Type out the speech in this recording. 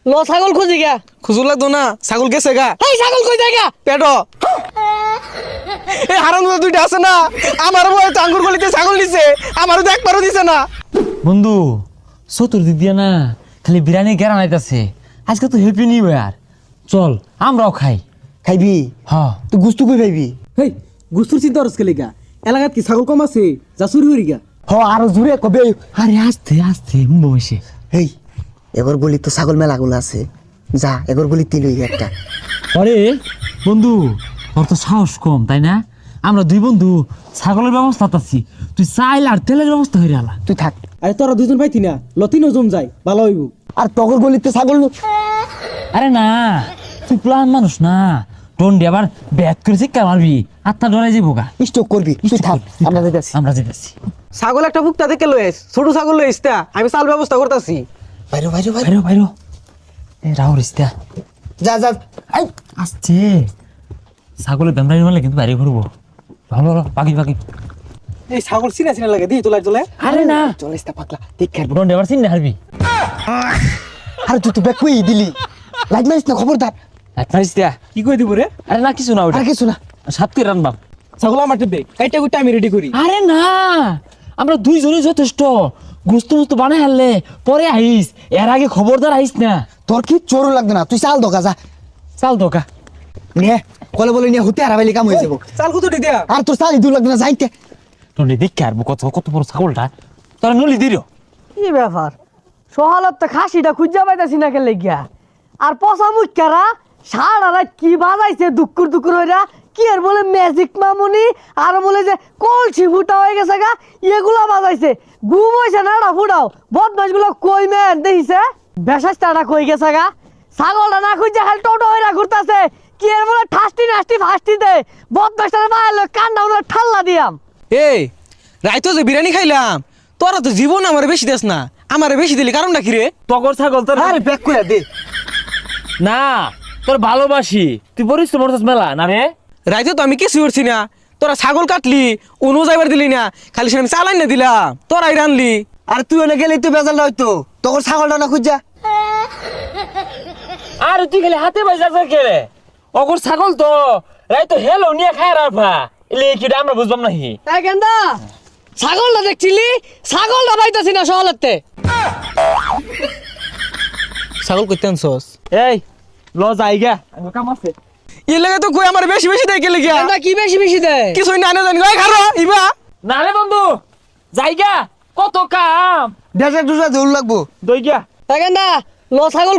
ল ছাগল খুঁজি গা। খুঁজু লাগতো না, ছাগল গেছে গা। এই ছাগল কই যায় গা? পেটো এই হারাম দুইটা আছে না, আমার বয় আঙ্গুর গলিতে ছাগল দিছে, আমারও তো একবারও দিছে না। বন্ধু চতুর্দিক দিয়ে না খালি বিরিয়ানি গেরা নাইতাছে। আজকে তো হ্যাপি নিউ ইয়ার, চল আমরাও খাই। খাইবি? হ্যাঁ তুই গুস্তু কই পাইবি? হেই গুস্তুর চিন্তা করছ কে লিগা? এলাকাত কি ছাগল কম আছে যা চুরি হরি গা? হ আরো জুড়ে কবে। আরে আস্তে আস্তে বসে। হেই এগর গলি তো ছাগল মেলাগুলো আছে, যা এগর গলি তিল হই একটা। আরে বন্ধু তোর তো সাহস কম তাই না? আমরা দুই বন্ধু ছাগলের ব্যবস্থা আছি, তুই চাইল আর তেলের ব্যবস্থা হয়ে আলা। তুই থাক। আরে তোরা দুজন পাইতি না লতিনও জম যায় ভালো হইব। আর তগর গলিতে ছাগল আরে না তুই প্লান মানুষ না, টন্ডি আবার ব্যাট করে শিক্ষা মারবি, আত্মা ডরাই যাবো গা। স্টক করবি, তুই থাক, আমরা যাইতাছি। আমরা যেতেছি। ছাগল একটা ভুক্তা থেকে লইস, ছোট ছাগল লইস তা, আমি চাল ব্যবস্থা করতেছি। বাইরে বাইরে বাইরে বাইরো বাইরো এ রাও রিস্তা যা যা। আই আসছে ছাগলের দামড়াই মারলে কিন্তু বাইরে ঘুরবো। ভালো ভালো পাখি পাখি। এই ছাগল সিনা সিনা লাগে দি তোলাই তোলে। আরে না চলিস তা পাগলা দেখ আর। টন্ডি আবার চিন্তা হারবি। আরে তুই তো ব্যাক কই দিলি, লাইট মারিস না, খবরদার। মারিস্তা কি কই দিব রে? আরে না কিছু না ওটা আর কিছু না। সাত করে রানবাম। ছাগল আমার টিপে কাইটা কুইটা আমি রেডি করি। আরে না আমরা দুইজনই যথেষ্ট, গুস্ত মুস্ত বানাই হারলে পরে আইস, এর আগে খবরদার আইস না। তোর কি চোর লাগবে না, তুই চাল দোকা যা। চাল দোকা নে কলে বলে নিয়ে হতে হারাবাইলে কাম হয়ে যাবো। চাল কত দিয়া? আর তোর চাল ইদুর লাগবে না, যাইতে। টন্ডি দেখে আর কত কত বড় ছাগলটা তোরা নলি দিল। কি ব্যাপার? সহালত তো খাসিটা খুঁজা পাইতাছি না কে লেগিয়া। আর পচা মুখকারা সারা রাত কি বাজাইছে দুকুর দুকুর হইরা, কি আর বলে ম্যাজিক মামুনি, আর বলে যে কলসি ফুটা হয়ে গেছে গা, এগুলা বাজাইছে। ঘুম হইছে না না ফুটাও, বদমাস গুলো কই মেন দেখিছে, বেশাস্তাটা কই গেছে গা। ছাগলটা না খুঁজা খালি টোটো হইরা ঘুরতাছে, কি আর বলে ঠাস্তি নাস্তি ফাস্তি দে, বদমাসটার মায়ের কান্না উনার ঠাল্লা দিয়াম। এই রাইতো যে বিরিয়ানি খাইলাম, তোরা তো জীবন আমার বেশি দেস না, আমার বেশি দিলি কারণটা কি রে? তগর ছাগল তোর আরে ব্যাক করে দে। না তোর ভালোবাসি, তুই পরিশ্রম করছিস মেলা না রে। রাইতো তো আমি কিছু করছি না, তোরা ছাগল কাটলি, উনো যাইবার দিলি না, খালি সে আমি চালাই না দিলাম, তোরাই রানলি। আর তুই না গেলে তুই বেজাল হয়তো তোর ছাগলটা না খুঁজা। আর তুই খালি হাতে বাইজা কে রে? অগর ছাগল তো রাই তো হেলো নিয়ে খায় রাফা, এলে কি আমরা বুঝবাম নাহি। তাই গেন্দা ছাগলটা দেখছিলি, ছাগলটা পাইতাছি না সহলতে। ছাগল করতে আনছস? এই ল যাইগা কাম আছে। ই লাগে তো কই আমার বেশি বেশি দেয় গেলে গিয়া, গেন্দা কি বেশি বেশি দেয়? কিছুই না না জানি ওই খারো ইবা। না রে বন্ধু যাইগা কত কাম দেড় দুটা দৌড় লাগবো। দই গা। তাই গেন্দা ল ছাগল